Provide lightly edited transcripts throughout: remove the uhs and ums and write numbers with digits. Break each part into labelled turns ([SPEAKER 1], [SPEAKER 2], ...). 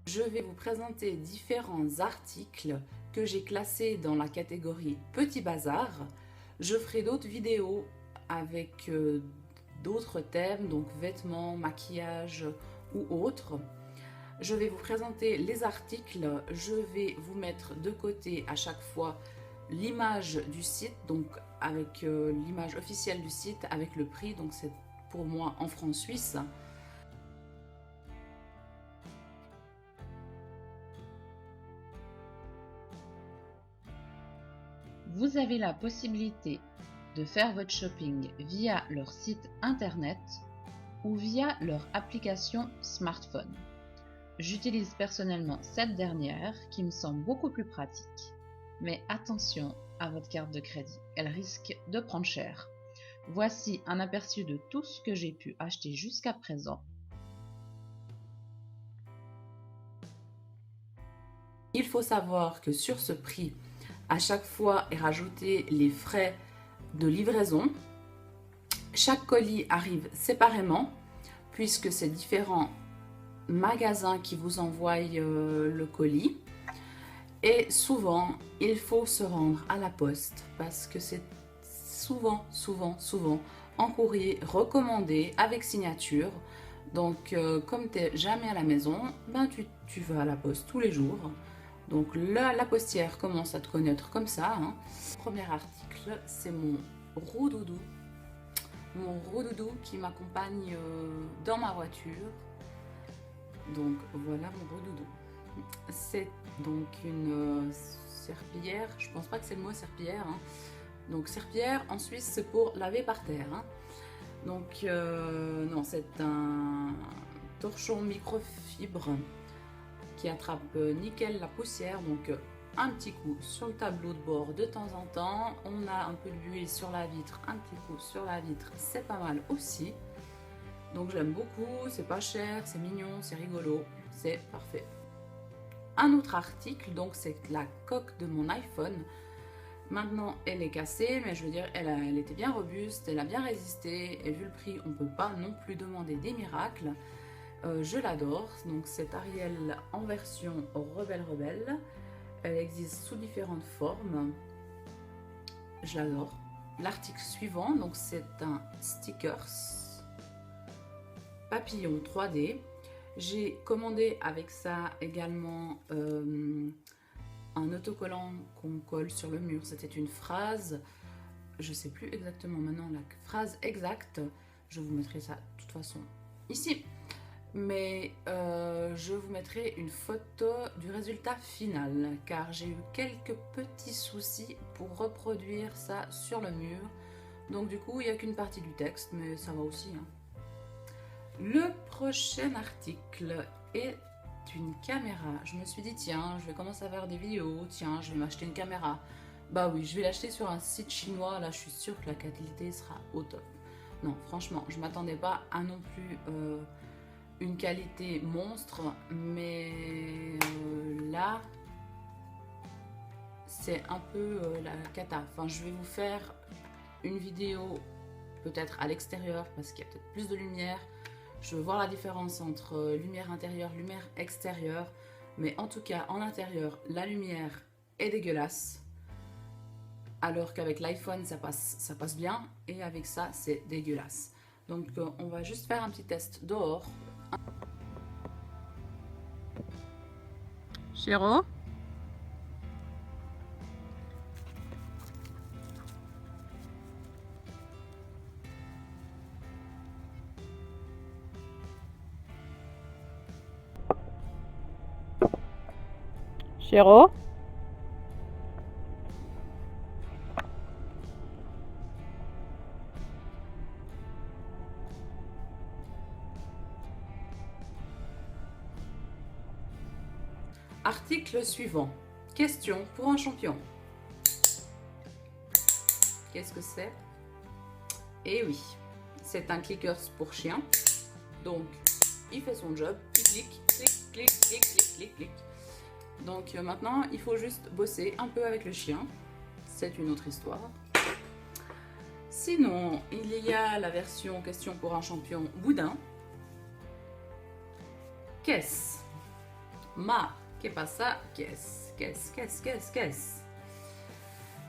[SPEAKER 1] je vais vous présenter différents articles que j'ai classés dans la catégorie Petit Bazar. Je ferai d'autres vidéos avec d'autres thèmes, donc vêtements, maquillage ou autres. Je vais vous présenter les articles, je vais vous mettre de côté à chaque fois l'image du site, donc avec l'image officielle du site, avec le prix, donc c'est pour moi en francs suisses.
[SPEAKER 2] Vous avez la possibilité de faire votre shopping via leur site internet ou via leur application smartphone. J'utilise personnellement cette dernière qui me semble beaucoup plus pratique. Mais attention à votre carte de crédit, elle risque de prendre cher. Voici un aperçu de tout ce que j'ai pu acheter jusqu'à présent.
[SPEAKER 1] Il faut savoir que sur ce prix, à chaque fois est rajouté les frais de livraison. Chaque colis arrive séparément puisque c'est différents magasins qui vous envoient le colis. Et souvent, il faut se rendre à la poste parce que c'est souvent en courrier recommandé avec signature. Donc, comme tu n'es jamais à la maison, ben tu vas à la poste tous les jours. Donc là, la postière commence à te connaître comme ça. Hein. Premier article, c'est mon roux-doudou. Mon roux-doudou qui m'accompagne dans ma voiture. Donc voilà mon roux-doudou. C'est donc une serpillière. Je pense pas que c'est le mot serpillière. Hein. Donc serpillière en Suisse, c'est pour laver par terre. Hein. Donc non, c'est un torchon microfibre qui attrape nickel la poussière, donc un petit coup sur le tableau de bord de temps en temps, on a un peu d'huile sur la vitre, un petit coup sur la vitre, c'est pas mal aussi. Donc j'aime beaucoup, c'est pas cher, c'est mignon, c'est rigolo, c'est parfait. Un autre article, donc c'est la coque de mon iPhone. Maintenant elle est cassée, mais je veux dire elle était bien robuste, elle a bien résisté, et vu le prix on peut pas non plus demander des miracles. Je l'adore, donc c'est Ariel en version Rebelle. Elle existe sous différentes formes. Je l'adore. L'article suivant, donc c'est un stickers papillon 3D. J'ai commandé avec ça également un autocollant qu'on colle sur le mur. C'était une phrase, je sais plus exactement maintenant la phrase exacte. Je vous mettrai ça de toute façon ici. Mais je vous mettrai une photo du résultat final car j'ai eu quelques petits soucis pour reproduire ça sur le mur. Donc du coup il n'y a qu'une partie du texte, mais ça va aussi. Hein. Le prochain article est une caméra. Je me suis dit tiens, je vais commencer à faire des vidéos, tiens, je vais m'acheter une caméra. Bah oui, je vais l'acheter sur un site chinois, là je suis sûre que la qualité sera au top. Non, franchement, je m'attendais pas à non plus... une qualité monstre, mais là c'est un peu la cata. Enfin, je vais vous faire une vidéo peut-être à l'extérieur parce qu'il y a peut-être plus de lumière. Je veux voir la différence entre lumière intérieure, lumière extérieure, mais en tout cas en intérieur la lumière est dégueulasse, alors qu'avec l'iPhone ça passe bien, et avec ça c'est dégueulasse. Donc on va juste faire un petit test dehors.
[SPEAKER 3] Chéro? Chéro?
[SPEAKER 1] Article suivant. Question pour un champion. Qu'est-ce que c'est? Eh oui, c'est un clicker pour chien. Donc, il fait son job. Il clique, clic, clic, clic, clic, clic, clic. Donc maintenant, il faut juste bosser un peu avec le chien. C'est une autre histoire. Sinon, il y a la version question pour un champion boudin. Qu'est-ce? Ma, que pasa? Qu'est-ce?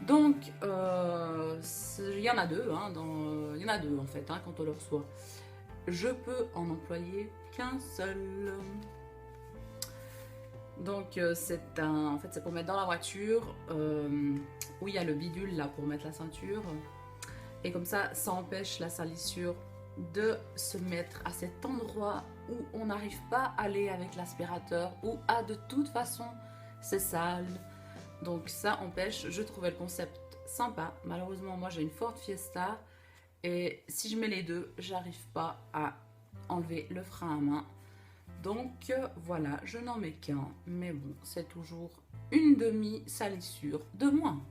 [SPEAKER 1] Donc, il y en a deux, hein, il y en a deux en fait, hein, quand on le reçoit. Je peux en employer qu'un seul. Donc, en fait, c'est pour mettre dans la voiture, où il y a le bidule là pour mettre la ceinture. Et comme ça empêche la salissure de se mettre à cet endroit où on n'arrive pas à aller avec l'aspirateur, ou de toute façon c'est sale. Donc ça empêche. Je trouvais le concept sympa. Malheureusement, moi j'ai une Ford Fiesta et si je mets les deux, j'arrive pas à enlever le frein à main. Donc voilà, je n'en mets qu'un, mais bon, c'est toujours une demi-salissure de moins.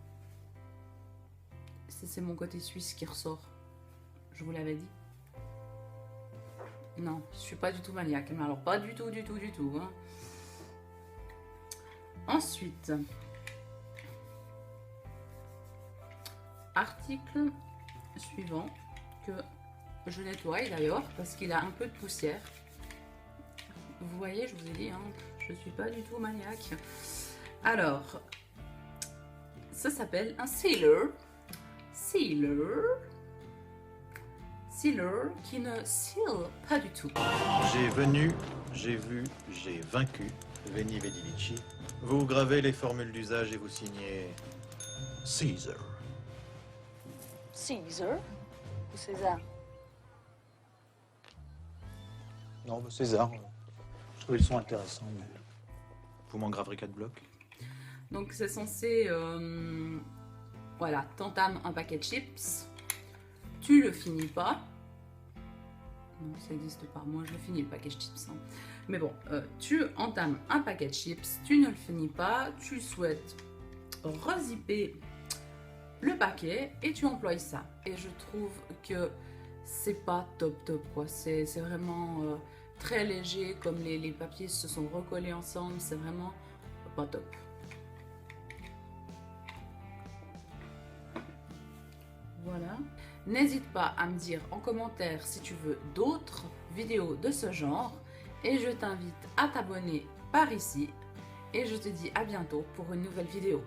[SPEAKER 1] C'est mon côté suisse qui ressort. Je vous l'avais dit. Non, je suis pas du tout maniaque, mais alors pas du tout, hein. Ensuite, article suivant que je nettoie d'ailleurs parce qu'il a un peu de poussière. Vous voyez, je vous ai dit, hein, je suis pas du tout maniaque. Alors, ça s'appelle un sealer. Sealer qui ne seal pas du tout.
[SPEAKER 4] J'ai venu, j'ai vu, j'ai vaincu. Veni Vidi Vici. Vous gravez les formules d'usage et vous signez Caesar.
[SPEAKER 5] Caesar ou César?
[SPEAKER 6] Non, bah César. Je trouve qu'ils sont intéressants. Mais...
[SPEAKER 4] Vous m'en graverez 4 blocs.
[SPEAKER 1] Donc c'est censé, voilà, t'entames un paquet de chips, tu le finis pas. Non, ça n'existe pas. Moi, je le finis le paquet de chips. Hein. Mais bon, tu entames un paquet de chips, tu ne le finis pas, tu souhaites rezipper le paquet et tu emploies ça. Et je trouve que c'est pas top quoi. C'est vraiment très léger, comme les papiers se sont recollés ensemble. C'est vraiment pas top. Voilà. N'hésite pas à me dire en commentaire si tu veux d'autres vidéos de ce genre. Et je t'invite à t'abonner par ici. Et je te dis à bientôt pour une nouvelle vidéo.